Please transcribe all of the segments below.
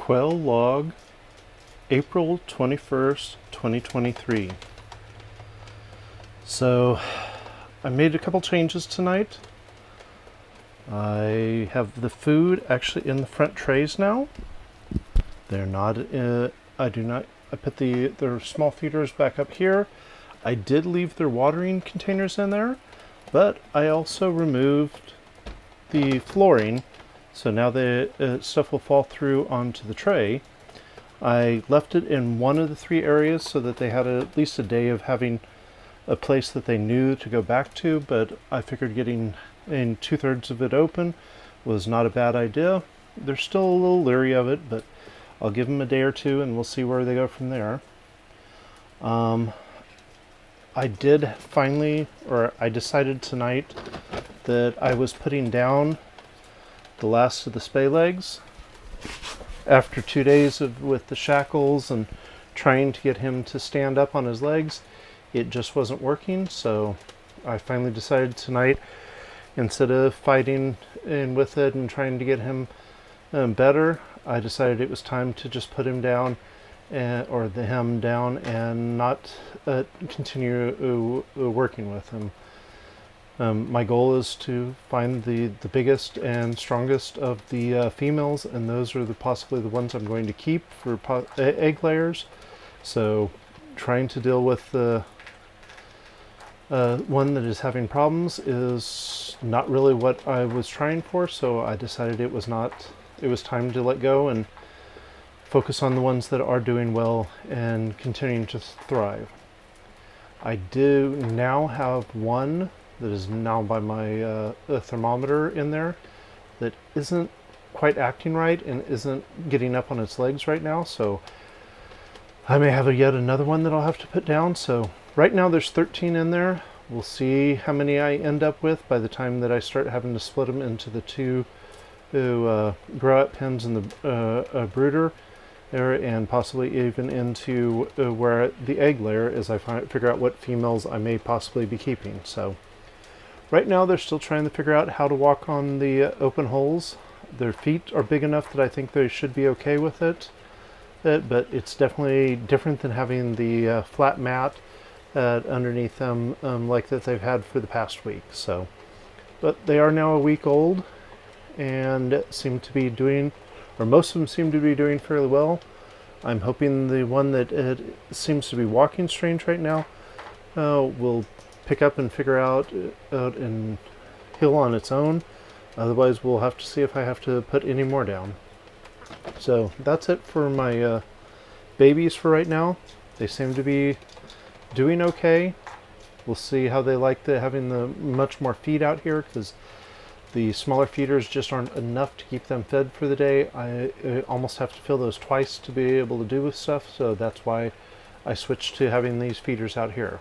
Quail log, April 21st, 2023. So, I made a couple changes tonight. I have the food actually in the front trays now. They're not, I put their small feeders back up here. I did leave their watering containers in there, but I also removed the flooring, so now the stuff will fall through onto the tray. I left it in one of the three areas so that they had at least a day of having a place that they knew to go back to, but I figured getting in 2/3 of it open was not a bad idea. They're still a little leery of it, but I'll give them a day or two and we'll see where they go from there. I decided tonight that I was putting down the last of the spay legs. After 2 days with the shackles and trying to get him to stand up on his legs, it just wasn't working, so I finally decided tonight, instead of fighting in with it and trying to get him better, I decided it was time to just put him down, or the hem down, and not continue working with him. My goal is to find the biggest and strongest of the females, and those are possibly the ones I'm going to keep for egg layers. So trying to deal with the one that is having problems is not really what I was trying for, so I decided it was time to let go and focus on the ones that are doing well and continuing to thrive. I do now have one that is now by my thermometer in there that isn't quite acting right and isn't getting up on its legs right now, so I may have yet another one that I'll have to put down. So right now there's 13 in there. We'll see how many I end up with by the time that I start having to split them into the two grow out pens and the brooder there, and possibly even into where the egg layer, as I figure out what females I may possibly be keeping. So right now they're still trying to figure out how to walk on the open holes. Their feet are big enough that I think they should be okay with it, but it's definitely different than having the flat mat underneath them like that they've had for the past week. So, but they are now a week old and seem to be doing, or most of them seem to be doing fairly well. I'm hoping the one that seems to be walking strange right now will pick up and figure out and heal on its own. Otherwise we'll have to see if I have to put any more down. So that's it for my babies for right now. They seem to be doing okay. We'll see how they like having the much more feed out here, because the smaller feeders just aren't enough to keep them fed for the day. I almost have to fill those twice to be able to do stuff, so that's why I switched to having these feeders out here.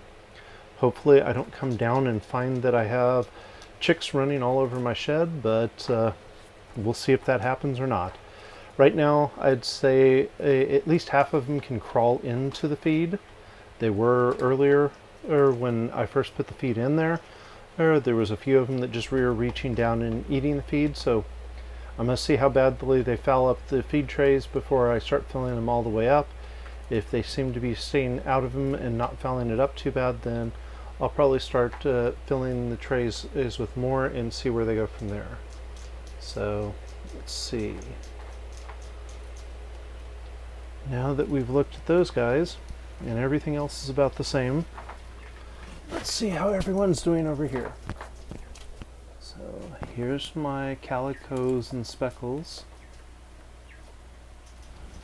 Hopefully I don't come down and find that I have chicks running all over my shed, but we'll see if that happens or not. Right now I'd say at least half of them can crawl into the feed. They were earlier, or when I first put the feed in there, there was a few of them that just were reaching down and eating the feed, so I'm going to see how badly they foul up the feed trays before I start filling them all the way up. If they seem to be staying out of them and not fouling it up too bad, then I'll probably start filling the trays with more and see where they go from there. So let's see. Now that we've looked at those guys and everything else is about the same, let's see how everyone's doing over here. So here's my calicos and speckles.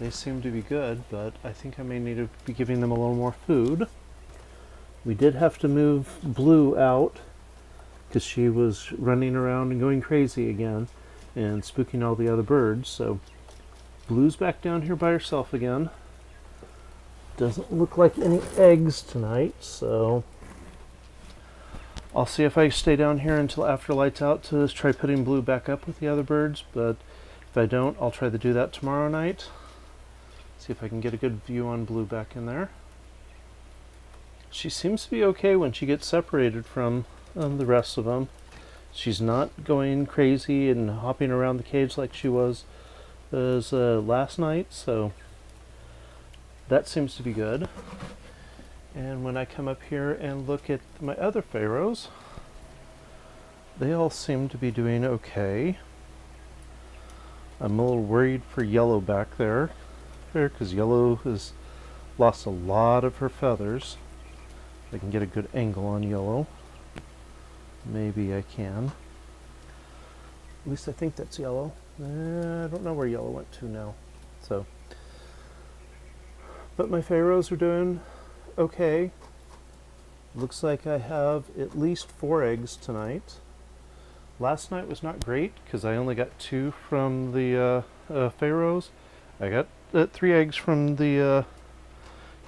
They seem to be good, but I think I may need to be giving them a little more food. We did have to move Blue out because she was running around and going crazy again and spooking all the other birds. So Blue's back down here by herself again. Doesn't look like any eggs tonight, so I'll see if I stay down here until after lights out to try putting Blue back up with the other birds, but if I don't, I'll try to do that tomorrow night. See if I can get a good view on Blue back in there. She seems to be okay when she gets separated from the rest of them. She's not going crazy and hopping around the cage like she was as last night, so that seems to be good. And when I come up here and look at my other pharaohs, they all seem to be doing okay. I'm a little worried for yellow back there, because yellow has lost a lot of her feathers. If I can get a good angle on yellow, maybe I can. At least I think that's yellow. I don't know where yellow went to now. So, but my pharaohs are doing okay. Looks like I have at least 4 eggs tonight. Last night was not great because I only got 2 from the pharaohs. I got 3 eggs from the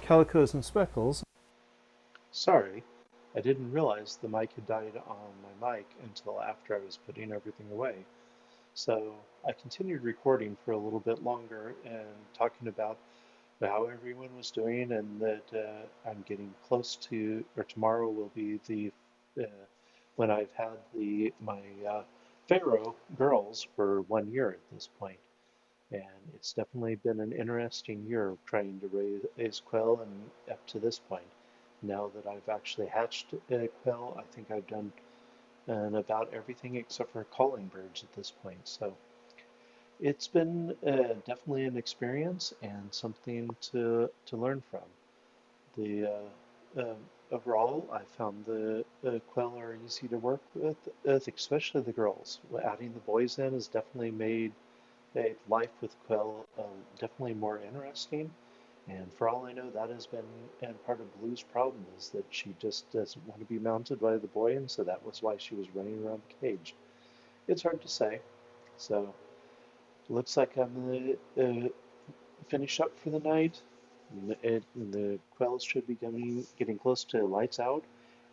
calicos and speckles. Sorry, I didn't realize the mic had died on my mic until after I was putting everything away. So I continued recording for a little bit longer and talking about how everyone was doing, and that I'm getting close to, or tomorrow will be the when I've had my Pharaoh girls for 1 year at this point. And it's definitely been an interesting year of trying to raise Quail, and up to this point. Now that I've actually hatched Quail, I think I've done about everything except for calling birds at this point. So it's been definitely an experience and something to learn from. The overall, I found the Quail are easy to work with, especially the girls. Adding the boys in has definitely made life with Quail definitely more interesting. And for all I know, that has been and part of Blue's problem is that she just doesn't want to be mounted by the boy, and so that was why she was running around the cage. It's hard to say. So looks like I'm gonna finish up for the night. The Quells should be getting close to lights out,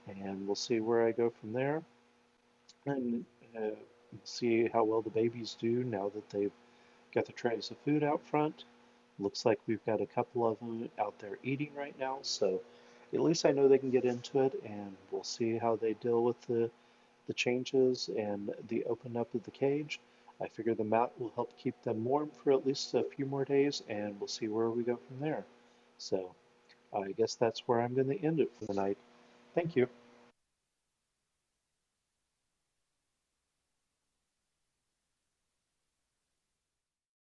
and we'll see where I go from there, and see how well the babies do now that they've got the trays of food out front. Looks like we've got a couple of them out there eating right now, so at least I know they can get into it, and we'll see how they deal with the changes and the open up of the cage. I figure the mat will help keep them warm for at least a few more days, and we'll see where we go from there. So I guess that's where I'm going to end it for the night. Thank you.